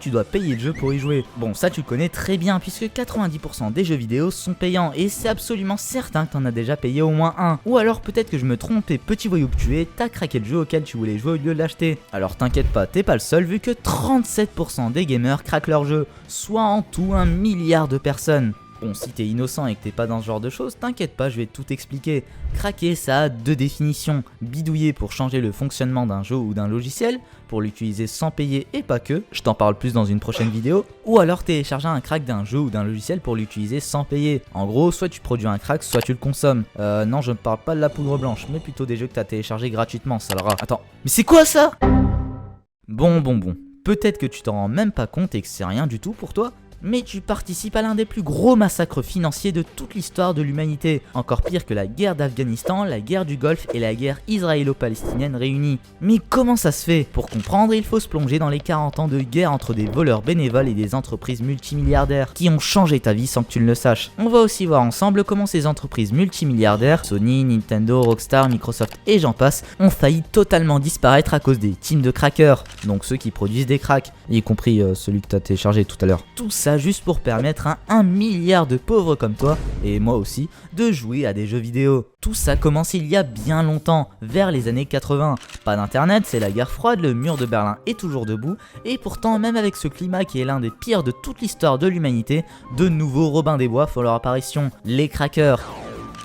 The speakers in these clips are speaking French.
tu dois payer le jeu pour y jouer. Bon, ça tu connais très bien puisque 90% des jeux vidéo sont payants et c'est absolument certain que t'en as déjà payé au moins un. Ou alors peut-être que je me trompe et petit voyou que tu es, t'as craqué le jeu auquel tu voulais jouer au lieu de l'acheter. Alors t'inquiète pas, t'es pas le seul vu que 37% des gamers craquent leur jeu, soit en tout 1 milliard de personnes. Bon, si t'es innocent et que t'es pas dans ce genre de choses, t'inquiète pas, je vais tout expliquer. Craquer, ça a deux définitions. Bidouiller pour changer le fonctionnement d'un jeu ou d'un logiciel, pour l'utiliser sans payer et pas que, je t'en parle plus dans une prochaine vidéo. Ou alors télécharger un crack d'un jeu ou d'un logiciel pour l'utiliser sans payer. En gros, soit tu produis un crack, soit tu le consommes. Non, je ne parle pas de la poudre blanche, mais plutôt des jeux que t'as téléchargés gratuitement, sale rat. Attends, mais c'est quoi ça? Bon. Peut-être que tu t'en rends même pas compte et que c'est rien du tout pour toi, mais tu participes à l'un des plus gros massacres financiers de toute l'histoire de l'humanité. Encore pire que la guerre d'Afghanistan, la guerre du Golfe et la guerre israélo-palestinienne réunies. Mais comment ça se fait? Pour comprendre, il faut se plonger dans les 40 ans de guerre entre des voleurs bénévoles et des entreprises multimilliardaires qui ont changé ta vie sans que tu ne le saches. On va aussi voir ensemble comment ces entreprises multimilliardaires, Sony, Nintendo, Rockstar, Microsoft et j'en passe, ont failli totalement disparaître à cause des teams de crackers, donc ceux qui produisent des cracks, y compris celui que tu as téléchargé tout à l'heure. Tout ça juste pour permettre à 1 milliard de pauvres comme toi, et moi aussi, de jouer à des jeux vidéo. Tout ça commence il y a bien longtemps, vers les années 80. Pas d'internet, c'est la guerre froide, le mur de Berlin est toujours debout, et pourtant même avec ce climat qui est l'un des pires de toute l'histoire de l'humanité, de nouveaux Robin des Bois font leur apparition, les crackers.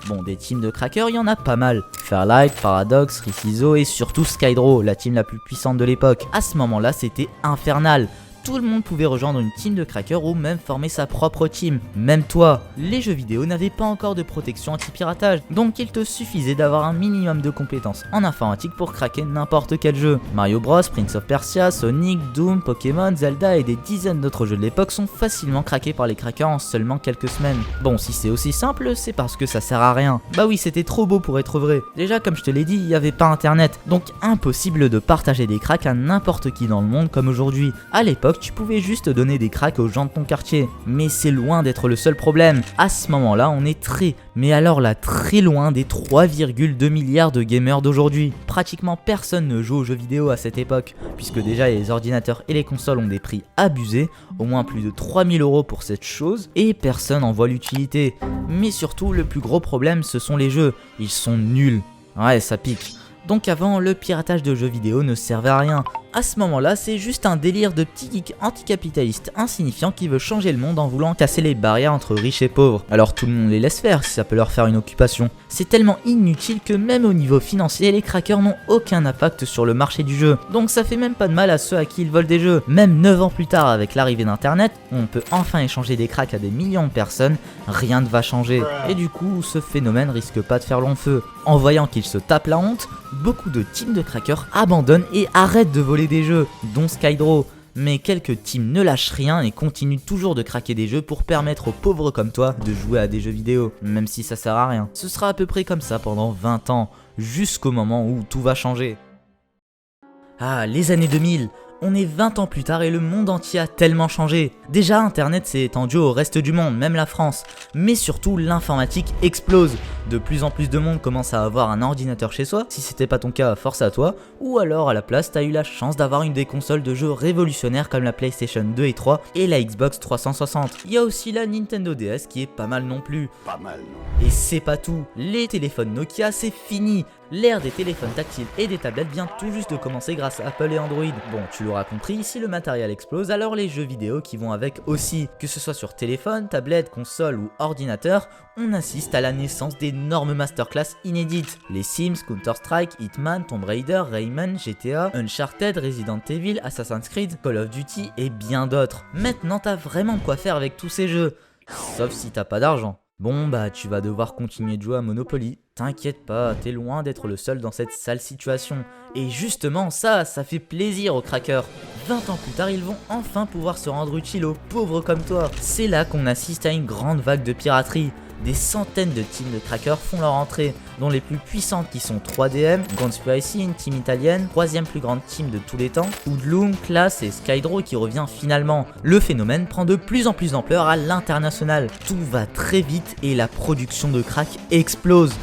Bon, des teams de crackers, il y en a pas mal. Fairlight, Paradox, Ricizo et surtout Skydraw, la team la plus puissante de l'époque. À ce moment-là, c'était infernal. Tout le monde pouvait rejoindre une team de crackers ou même former sa propre team. Même toi, les jeux vidéo n'avaient pas encore de protection anti-piratage, donc il te suffisait d'avoir un minimum de compétences en informatique pour craquer n'importe quel jeu. Mario Bros, Prince of Persia, Sonic, Doom, Pokémon, Zelda et des dizaines d'autres jeux de l'époque sont facilement craqués par les crackers en seulement quelques semaines. Bon, si c'est aussi simple, c'est parce que ça sert à rien. Bah oui, c'était trop beau pour être vrai. Déjà, comme je te l'ai dit, il n'y avait pas internet, donc impossible de partager des cracks à n'importe qui dans le monde comme aujourd'hui. À l'époque, tu pouvais juste donner des cracks aux gens de ton quartier. Mais c'est loin d'être le seul problème. À ce moment-là, on est mais alors là, très loin des 3,2 milliards de gamers d'aujourd'hui. Pratiquement personne ne joue aux jeux vidéo à cette époque, puisque déjà les ordinateurs et les consoles ont des prix abusés, au moins plus de 3000 € pour cette chose, et personne en voit l'utilité. Mais surtout, le plus gros problème, ce sont les jeux. Ils sont nuls. Ouais, ça pique. Donc avant, le piratage de jeux vidéo ne servait à rien. À ce moment-là, c'est juste un délire de petit geek anticapitaliste insignifiant qui veut changer le monde en voulant casser les barrières entre riches et pauvres. Alors tout le monde les laisse faire si ça peut leur faire une occupation. C'est tellement inutile que même au niveau financier, les crackers n'ont aucun impact sur le marché du jeu. Donc ça fait même pas de mal à ceux à qui ils volent des jeux. Même 9 ans plus tard, avec l'arrivée d'internet, on peut enfin échanger des cracks à des millions de personnes, rien ne va changer. Et du coup, ce phénomène risque pas de faire long feu. En voyant qu'ils se tapent la honte, beaucoup de teams de crackers abandonnent et arrêtent de voler des jeux, dont Skydraw. Mais quelques teams ne lâchent rien et continuent toujours de craquer des jeux pour permettre aux pauvres comme toi de jouer à des jeux vidéo, même si ça sert à rien. Ce sera à peu près comme ça pendant 20 ans, jusqu'au moment où tout va changer. Ah, les années 2000, on est 20 ans plus tard et le monde entier a tellement changé. Déjà, internet s'est étendu au reste du monde, même la France. Mais surtout, l'informatique explose. De plus en plus de monde commence à avoir un ordinateur chez soi. Si c'était pas ton cas, force à toi. Ou alors, à la place, t'as eu la chance d'avoir une des consoles de jeux révolutionnaires comme la PlayStation 2 et 3 et la Xbox 360. Il y a aussi la Nintendo DS qui est pas mal non plus. Pas mal, non? Et c'est pas tout. Les téléphones Nokia, c'est fini. L'ère des téléphones tactiles et des tablettes vient tout juste de commencer grâce à Apple et Android. Bon, tu l'auras compris, si le matériel explose, alors les jeux vidéo qui vont avec aussi. Que ce soit sur téléphone, tablette, console ou ordinateur, on assiste à la naissance d'énormes masterclass inédites. Les Sims, Counter-Strike, Hitman, Tomb Raider, Rayman, GTA, Uncharted, Resident Evil, Assassin's Creed, Call of Duty et bien d'autres. Maintenant, t'as vraiment quoi faire avec tous ces jeux. Sauf si t'as pas d'argent. Bon bah tu vas devoir continuer de jouer à Monopoly, t'inquiète pas, t'es loin d'être le seul dans cette sale situation. Et justement ça fait plaisir aux crackers. 20 ans plus tard ils vont enfin pouvoir se rendre utiles aux pauvres comme toi. C'est là qu'on assiste à une grande vague de piraterie. Des centaines de teams de crackers font leur entrée, dont les plus puissantes qui sont 3DM, Conspiracy, une team italienne, troisième plus grande team de tous les temps, Hoodloom, Class et Skydraw qui revient finalement. Le phénomène prend de plus en plus d'ampleur à l'international. Tout va très vite et la production de crack explose.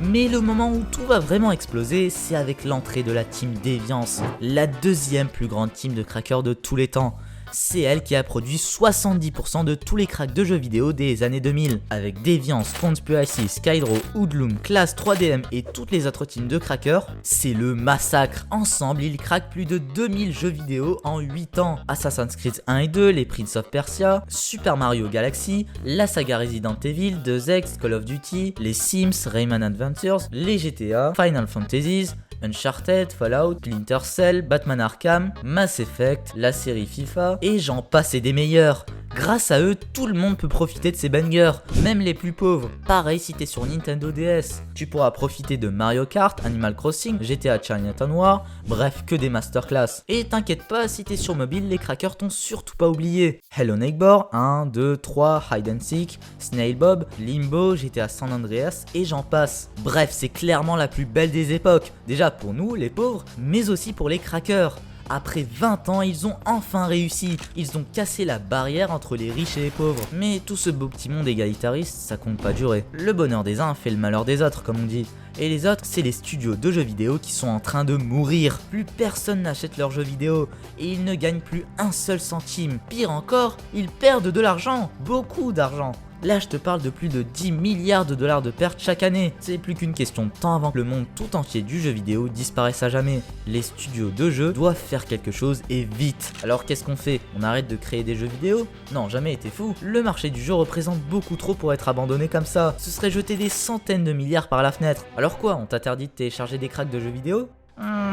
Mais le moment où tout va vraiment exploser, c'est avec l'entrée de la team Deviance, la deuxième plus grande team de crackers de tous les temps. c'est elle qui a produit 70% de tous les cracks de jeux vidéo des années 2000. Avec Deviance, Conspiracy, Skydraw, Hoodlum, Class, 3DM et toutes les autres teams de crackers, c'est le massacre. Ensemble, ils craquent plus de 2000 jeux vidéo en 8 ans. Assassin's Creed 1 et 2, les Prince of Persia, Super Mario Galaxy, la saga Resident Evil, 2X, Call of Duty, les Sims, Rayman Adventures, les GTA, Final Fantasies, Uncharted, Fallout, Splinter Cell, Batman Arkham, Mass Effect, la série FIFA, et j'en passe et des meilleurs. Grâce à eux, tout le monde peut profiter de ces bangers, même les plus pauvres. Pareil si t'es sur Nintendo DS. Tu pourras profiter de Mario Kart, Animal Crossing, GTA Chinatown War, bref que des masterclass. Et t'inquiète pas, si t'es sur mobile, les crackers t'ont surtout pas oublié. Hello Neighbor, 1, 2, 3, Hide and Seek, Snail Bob, Limbo, GTA San Andreas et j'en passe. Bref, c'est clairement la plus belle des époques. Déjà pour nous, les pauvres, mais aussi pour les crackers. Après 20 ans, ils ont enfin réussi. Ils ont cassé la barrière entre les riches et les pauvres. Mais tout ce beau petit monde égalitariste, ça compte pas durer. Le bonheur des uns fait le malheur des autres, comme on dit. Et les autres, c'est les studios de jeux vidéo qui sont en train de mourir. Plus personne n'achète leurs jeux vidéo et ils ne gagnent plus un seul centime. Pire encore, ils perdent de l'argent, beaucoup d'argent. Là, je te parle de plus de 10 milliards de dollars de pertes chaque année. C'est plus qu'une question de temps avant que le monde tout entier du jeu vidéo disparaisse à jamais. Les studios de jeux doivent faire quelque chose et vite. Alors qu'est-ce qu'on fait? On arrête de créer des jeux vidéo? Non, jamais, t'es fou. Le marché du jeu représente beaucoup trop pour être abandonné comme ça. Ce serait jeter des centaines de milliards par la fenêtre. Alors quoi, on t'interdit de télécharger des cracks de jeux vidéo?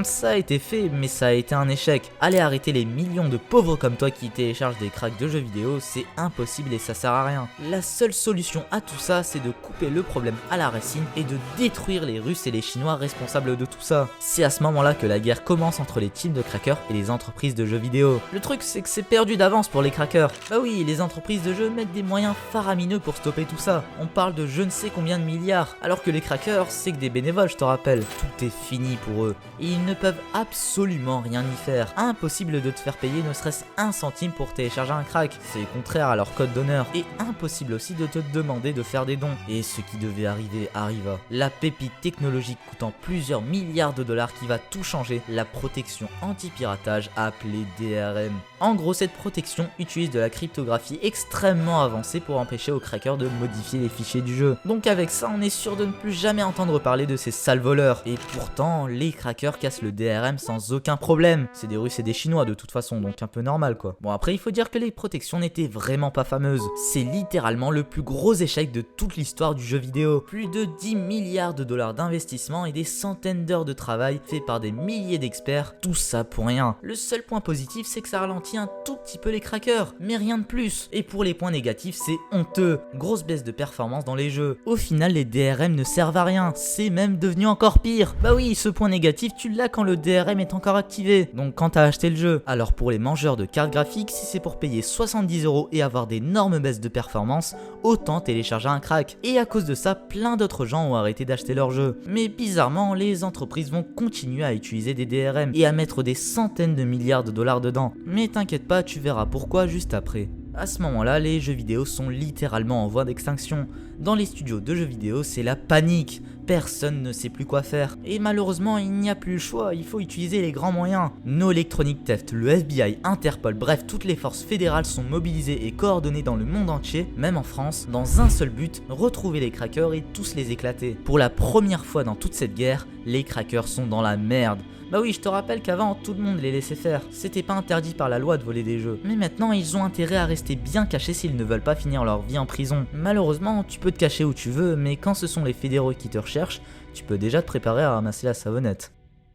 Ça a été fait, mais ça a été un échec. Aller arrêter les millions de pauvres comme toi qui téléchargent des cracks de jeux vidéo, c'est impossible et ça sert à rien. La seule solution à tout ça, c'est de couper le problème à la racine et de détruire les Russes et les Chinois responsables de tout ça. C'est à ce moment-là que la guerre commence entre les teams de crackers et les entreprises de jeux vidéo. Le truc, c'est que c'est perdu d'avance pour les crackers. Bah oui, les entreprises de jeux mettent des moyens faramineux pour stopper tout ça. On parle de je ne sais combien de milliards, alors que les crackers, c'est que des bénévoles, je te rappelle. Tout est fini pour eux. Et ils ne peuvent absolument rien y faire. Impossible de te faire payer ne serait-ce un centime pour télécharger un crack, c'est contraire à leur code d'honneur. Et impossible aussi de te demander de faire des dons. Et ce qui devait arriver arriva. La pépite technologique coûtant plusieurs milliards de dollars qui va tout changer, la protection anti-piratage appelée DRM. En gros, cette protection utilise de la cryptographie extrêmement avancée pour empêcher aux crackers de modifier les fichiers du jeu. Donc avec ça, on est sûr de ne plus jamais entendre parler de ces sales voleurs. Et pourtant, les crackers cassent le DRM sans aucun problème. C'est des Russes et des Chinois de toute façon, donc un peu normal quoi. Bon après, il faut dire que les protections n'étaient vraiment pas fameuses. C'est littéralement le plus gros échec de toute l'histoire du jeu vidéo. Plus de 10 milliards de dollars d'investissement et des centaines d'heures de travail fait par des milliers d'experts, tout ça pour rien. Le seul point positif, c'est que ça ralentit un tout petit peu les crackers, mais rien de plus. Et pour les points négatifs, c'est honteux. Grosse baisse de performance dans les jeux. Au final, les DRM ne servent à rien, c'est même devenu encore pire. Bah oui, ce point négatif, tu l'as quand le DRM est encore activé, donc quand t'as acheté le jeu. Alors pour les mangeurs de cartes graphiques, si c'est pour payer 70 € et avoir d'énormes baisses de performance, autant télécharger un crack. Et à cause de ça, plein d'autres gens ont arrêté d'acheter leur jeu. Mais bizarrement, les entreprises vont continuer à utiliser des DRM et à mettre des centaines de milliards de dollars dedans. Mais t'inquiète pas, tu verras pourquoi juste après. À ce moment-là, les jeux vidéo sont littéralement en voie d'extinction. Dans les studios de jeux vidéo, c'est la panique. Personne ne sait plus quoi faire. Et malheureusement, il n'y a plus le choix, il faut utiliser les grands moyens. No Electronic Theft, le FBI, Interpol, bref, toutes les forces fédérales sont mobilisées et coordonnées dans le monde entier, même en France, dans un seul but, retrouver les crackers et tous les éclater. Pour la première fois dans toute cette guerre, les crackers sont dans la merde. Bah oui, je te rappelle qu'avant, tout le monde les laissait faire. C'était pas interdit par la loi de voler des jeux. Mais maintenant, ils ont intérêt à rester bien cachés s'ils ne veulent pas finir leur vie en prison. Malheureusement, tu peux te cacher où tu veux, mais quand ce sont les fédéraux qui te recherchent, tu peux déjà te préparer à ramasser la savonnette.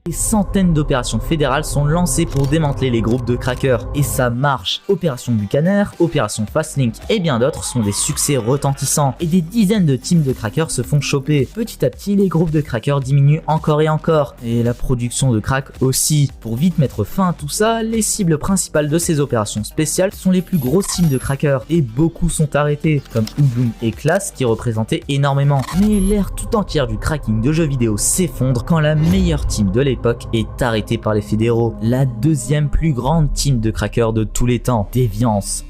Des centaines d'opérations fédérales sont lancées pour démanteler les groupes de crackers. Et ça marche. Opération Buchanan, Opération Fastlink et bien d'autres sont des succès retentissants. Et des dizaines de teams de crackers se font choper. Petit à petit, les groupes de crackers diminuent encore et encore. Et la production de crack aussi. Pour vite mettre fin à tout ça, les cibles principales de ces opérations spéciales sont les plus grosses teams de crackers. Et beaucoup sont arrêtés, comme Hoodlum et Class qui représentaient énormément. Mais l'ère tout entière du cracking de jeux vidéo s'effondre quand la meilleure team de l'époque est arrêtée par les fédéraux, la deuxième plus grande team de crackers de tous les temps, Deviance.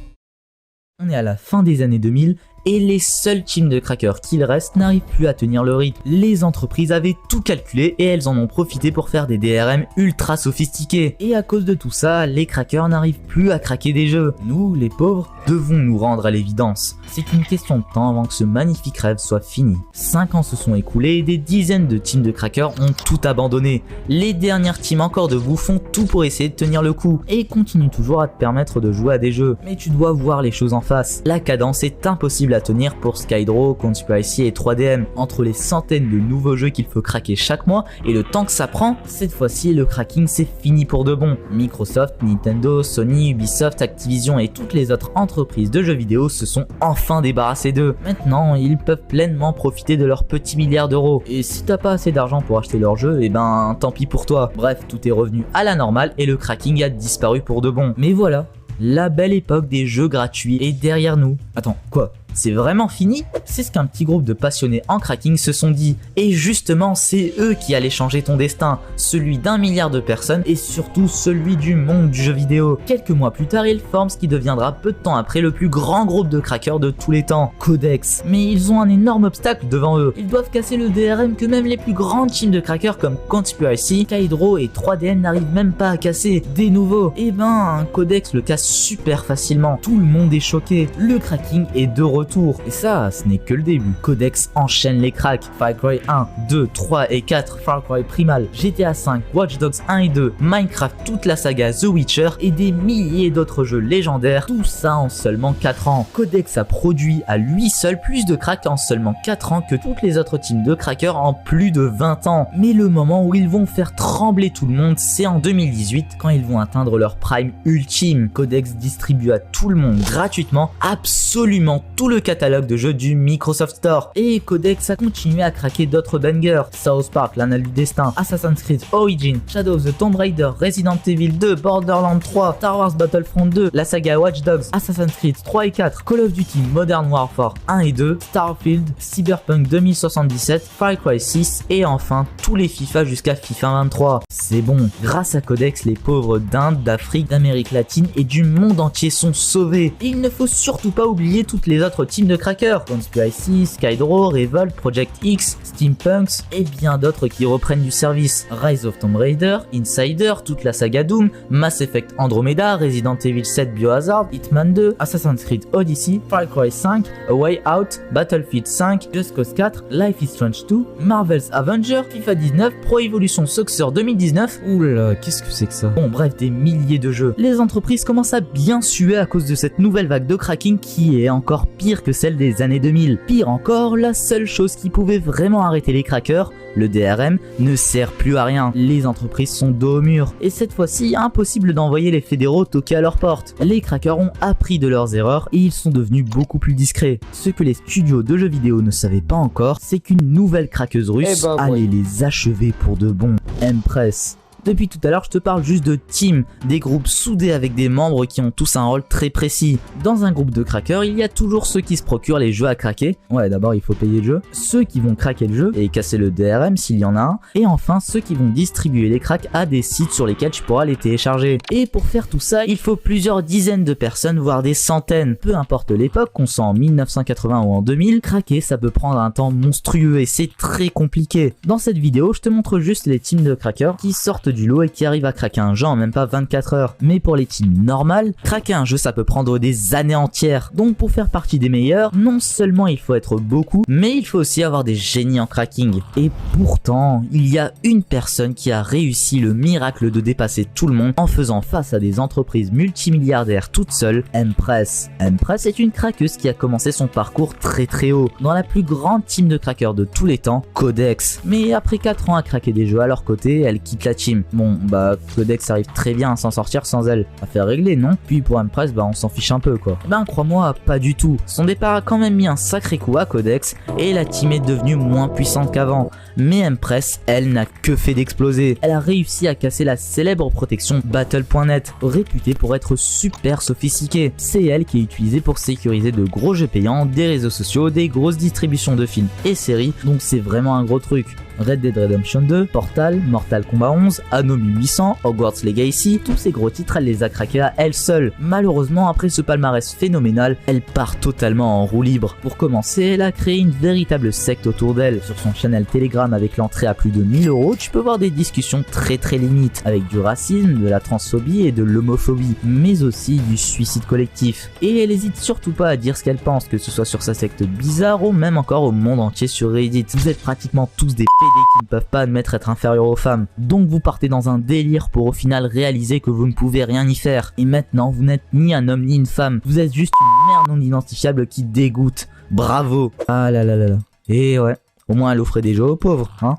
On est à la fin des années 2000 et les seules teams de crackers qu'il reste n'arrivent plus à tenir le rythme. Les entreprises avaient tout calculé et elles en ont profité pour faire des DRM ultra sophistiqués. Et à cause de tout ça, les crackers n'arrivent plus à craquer des jeux. Nous, les pauvres, devons nous rendre à l'évidence. C'est une question de temps avant que ce magnifique rêve soit fini. 5 ans se sont écoulés et des dizaines de teams de crackers ont tout abandonné. Les dernières teams encore debout font tout pour essayer de tenir le coup et continuent toujours à te permettre de jouer à des jeux. Mais tu dois voir les choses en face. La cadence est impossible à tenir pour Skydraw, Conspiracy et 3DM. Entre les centaines de nouveaux jeux qu'il faut craquer chaque mois et le temps que ça prend, cette fois-ci le cracking c'est fini pour de bon. Microsoft, Nintendo, Sony, Ubisoft, Activision et toutes les autres entreprises de jeux vidéo se sont enfin débarrassés d'eux. Maintenant, ils peuvent pleinement profiter de leurs petits milliards d'euros. Et si t'as pas assez d'argent pour acheter leurs jeux, et ben tant pis pour toi. Bref, tout est revenu à la normale et le cracking a disparu pour de bon. Mais voilà, la belle époque des jeux gratuits est derrière nous. Attends, quoi ? C'est vraiment fini? C'est ce qu'un petit groupe de passionnés en cracking se sont dit. Et justement, c'est eux qui allaient changer ton destin, celui d'1 milliard de personnes et surtout celui du monde du jeu vidéo. Quelques mois plus tard, ils forment ce qui deviendra peu de temps après le plus grand groupe de crackers de tous les temps, Codex. Mais ils ont un énorme obstacle devant eux. Ils doivent casser le DRM que même les plus grandes teams de crackers comme Conspiracy, Skydraw et 3DM n'arrivent même pas à casser. Des nouveaux. Et ben, Codex le casse super facilement. Tout le monde est choqué. Le cracking est de retour. Et ça, ce n'est que le début. Codex enchaîne les cracks. Far Cry 1, 2, 3 et 4, Far Cry Primal, GTA 5, Watch Dogs 1 et 2, Minecraft, toute la saga The Witcher et des milliers d'autres jeux légendaires, tout ça en seulement 4 ans. Codex a produit à lui seul plus de cracks en seulement 4 ans que toutes les autres teams de crackers en plus de 20 ans. Mais le moment où ils vont faire trembler tout le monde, c'est en 2018 quand ils vont atteindre leur prime ultime. Codex distribue à tout le monde gratuitement absolument tout le catalogue de jeux du Microsoft Store. Et Codex a continué à craquer d'autres bangers. South Park, l'Anal du Destin, Assassin's Creed Origins, Shadow of the Tomb Raider, Resident Evil 2, Borderlands 3, Star Wars Battlefront 2, la saga Watch Dogs, Assassin's Creed 3 et 4, Call of Duty Modern Warfare 1 et 2, Starfield, Cyberpunk 2077, Far Cry 6 et enfin tous les FIFA jusqu'à FIFA 23. C'est bon, grâce à Codex, les pauvres d'Inde, d'Afrique, d'Amérique latine et du monde entier sont sauvés. Et il ne faut surtout pas oublier toutes les autres teams de crackers, Conspiracy, Skydraw, Revolt, Project X, Steampunks et bien d'autres qui reprennent du service. Rise of Tomb Raider, Insider, toute la saga Doom, Mass Effect Andromeda, Resident Evil 7 Biohazard, Hitman 2, Assassin's Creed Odyssey, Far Cry 5, A Way Out, Battlefield 5, Just Cause 4, Life is Strange 2, Marvel's Avengers, FIFA 19, Pro Evolution Soccer 2019. Oula, qu'est-ce que c'est que ça? Bon bref, des milliers de jeux. Les entreprises commencent à bien suer à cause de cette nouvelle vague de cracking qui est encore pire que celle des années 2000. Pire encore, la seule chose qui pouvait vraiment arrêter les crackers, le DRM, ne sert plus à rien. Les entreprises sont dos au mur. Et cette fois-ci, impossible d'envoyer les fédéraux toquer à leur porte. Les crackers ont appris de leurs erreurs et ils sont devenus beaucoup plus discrets. Ce que les studios de jeux vidéo ne savaient pas encore, c'est qu'une nouvelle craqueuse russe allait les achever pour de bon. Empress. Depuis tout à l'heure, je te parle juste de teams, des groupes soudés avec des membres qui ont tous un rôle très précis. Dans un groupe de crackers, il y a toujours ceux qui se procurent les jeux à craquer. Ouais, d'abord il faut payer le jeu. Ceux qui vont craquer le jeu et casser le DRM s'il y en a un. Et enfin, ceux qui vont distribuer les cracks à des sites sur lesquels tu pourras les télécharger. Et pour faire tout ça, il faut plusieurs dizaines de personnes, voire des centaines. Peu importe l'époque, qu'on soit en 1980 ou en 2000, craquer ça peut prendre un temps monstrueux et c'est très compliqué. Dans cette vidéo, je te montre juste les teams de crackers qui sortent du lot et qui arrivent à craquer un jeu en même pas 24 heures. Mais pour les teams normales, craquer un jeu ça peut prendre des années entières. Donc pour faire partie des meilleurs, non seulement il faut être beaucoup, mais il faut aussi avoir des génies en cracking. Et pourtant, il y a une personne qui a réussi le miracle de dépasser tout le monde en faisant face à des entreprises multimilliardaires toutes seules, Empress. Empress est une craqueuse qui a commencé son parcours très haut, dans la plus grande team de crackers de tous les temps, Codex. Mais après 4 ans à craquer des jeux à leur côté, elle quitte la team. Bon bah Codex arrive très bien à s'en sortir sans elle. Affaire réglée, non? Puis pour Empress, bah on s'en fiche un peu quoi. Ben crois-moi, pas du tout. Son départ a quand même mis un sacré coup à Codex et la team est devenue moins puissante qu'avant. Mais Empress, elle n'a que fait d'exploser. Elle a réussi à casser la célèbre protection Battle.net, réputée pour être super sophistiquée. C'est elle qui est utilisée pour sécuriser de gros jeux payants, des réseaux sociaux, des grosses distributions de films et séries, donc c'est vraiment un gros truc. Red Dead Redemption 2, Portal, Mortal Kombat 11, Anno 1800, Hogwarts Legacy, tous ces gros titres elle les a craqués à elle seule. Malheureusement après ce palmarès phénoménal, elle part totalement en roue libre. Pour commencer, elle a créé une véritable secte autour d'elle. Sur son channel Telegram avec l'entrée à plus de 1000 €, tu peux voir des discussions très limites, avec du racisme, de la transphobie et de l'homophobie, mais aussi du suicide collectif. Et elle hésite surtout pas à dire ce qu'elle pense, que ce soit sur sa secte bizarre ou même encore au monde entier sur Reddit. Vous êtes pratiquement tous des qui ne peuvent pas admettre être inférieurs aux femmes. Donc vous partez dans un délire pour au final réaliser que vous ne pouvez rien y faire. Et maintenant vous n'êtes ni un homme ni une femme. Vous êtes juste une merde non identifiable qui dégoûte. Bravo. Ah là là là là. Et ouais. Au moins elle offrait des jeux aux pauvres, hein.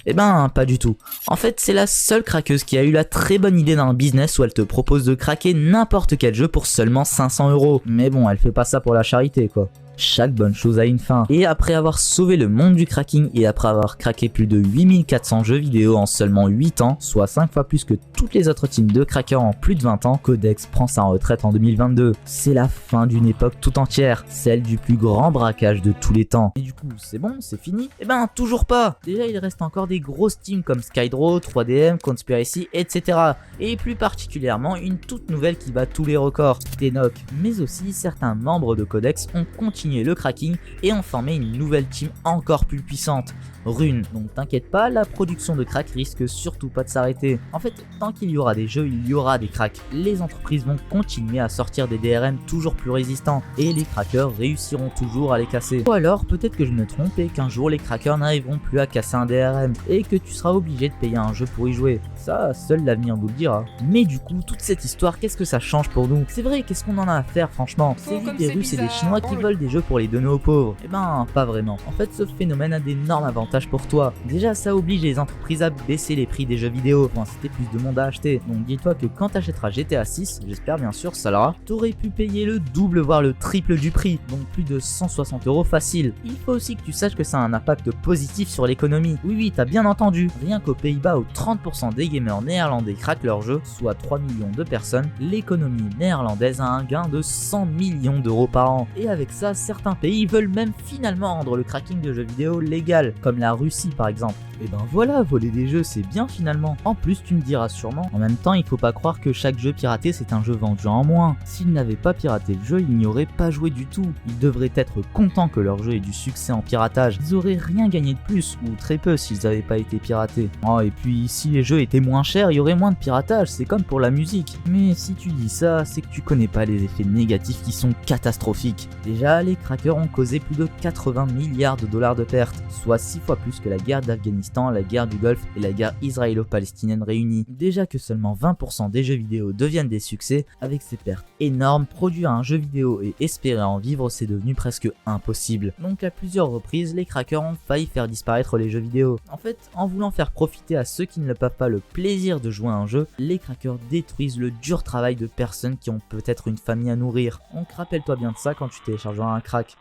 Eh ben pas du tout. En fait c'est la seule craqueuse qui a eu la très bonne idée d'un business où elle te propose de craquer n'importe quel jeu pour seulement 500 €. Mais bon elle fait pas ça pour la charité quoi. Chaque bonne chose a une fin. Et après avoir sauvé le monde du cracking et après avoir craqué plus de 8400 jeux vidéo en seulement 8 ans, soit 5 fois plus que toutes les autres teams de crackers en plus de 20 ans, Codex prend sa retraite en 2022. C'est la fin d'une époque tout entière, celle du plus grand braquage de tous les temps. Et du coup, c'est bon, c'est fini? Eh ben, toujours pas. Déjà, il reste encore des grosses teams comme Skydraw, 3DM, Conspiracy, etc. Et plus particulièrement, une toute nouvelle qui bat tous les records, Tenok. Mais aussi, certains membres de Codex ont continué le cracking et ont formé une nouvelle team encore plus puissante, Rune. Donc t'inquiète pas, la production de crack risque surtout pas de s'arrêter. En fait, tant qu'il y aura des jeux, il y aura des cracks. Les entreprises vont continuer à sortir des DRM toujours plus résistants et les crackers réussiront toujours à les casser. Ou alors peut-être que je me trompe et qu'un jour les crackers n'arriveront plus à casser un DRM et que tu seras obligé de payer un jeu pour y jouer. Ça, seul l'avenir nous le dira. Mais du coup, toute cette histoire, qu'est-ce que ça change pour nous? C'est vrai, qu'est-ce qu'on en a à faire franchement? C'est juste des Russes et des Chinois qui volent des jeux pour les donner aux pauvres. Eh ben, pas vraiment. En fait, ce phénomène a d'énormes avantages pour toi. Déjà, ça oblige les entreprises à baisser les prix des jeux vidéo pour inciter plus de monde à acheter. Donc dis-toi que quand t'achèteras GTA 6, j'espère bien sûr, ça l'aura, t'aurais pu payer le double voire le triple du prix, donc plus de 160 € facile. Il faut aussi que tu saches que ça a un impact positif sur l'économie. Oui, t'as bien entendu. Rien qu'aux Pays-Bas où 30% des gamers néerlandais craquent leurs jeux, soit 3 millions de personnes, l'économie néerlandaise a un gain de 100 millions d'euros par an. Et avec ça, certains pays veulent même finalement rendre le cracking de jeux vidéo légal, comme la Russie par exemple. Et ben voilà, voler des jeux c'est bien finalement. En plus tu me diras sûrement, en même temps il faut pas croire que chaque jeu piraté c'est un jeu vendu en moins. S'ils n'avaient pas piraté le jeu, ils n'y auraient pas joué du tout. Ils devraient être contents que leur jeu ait du succès en piratage. Ils auraient rien gagné de plus, ou très peu s'ils n'avaient pas été piratés. Oh, et puis si les jeux étaient moins chers, il y aurait moins de piratage, c'est comme pour la musique. Mais si tu dis ça, c'est que tu connais pas les effets négatifs qui sont catastrophiques. Déjà, les crackers ont causé plus de 80 milliards de dollars de pertes, soit 6 fois plus que la guerre d'Afghanistan, la guerre du Golfe et la guerre israélo-palestinienne réunies. Déjà que seulement 20% des jeux vidéo deviennent des succès, avec ces pertes énormes, produire un jeu vidéo et espérer en vivre c'est devenu presque impossible. Donc à plusieurs reprises, les crackers ont failli faire disparaître les jeux vidéo. En fait, en voulant faire profiter à ceux qui ne peuvent pas le plaisir de jouer à un jeu, les crackers détruisent le dur travail de personnes qui ont peut-être une famille à nourrir. Donc rappelle-toi bien de ça quand tu téléchargeras un crack.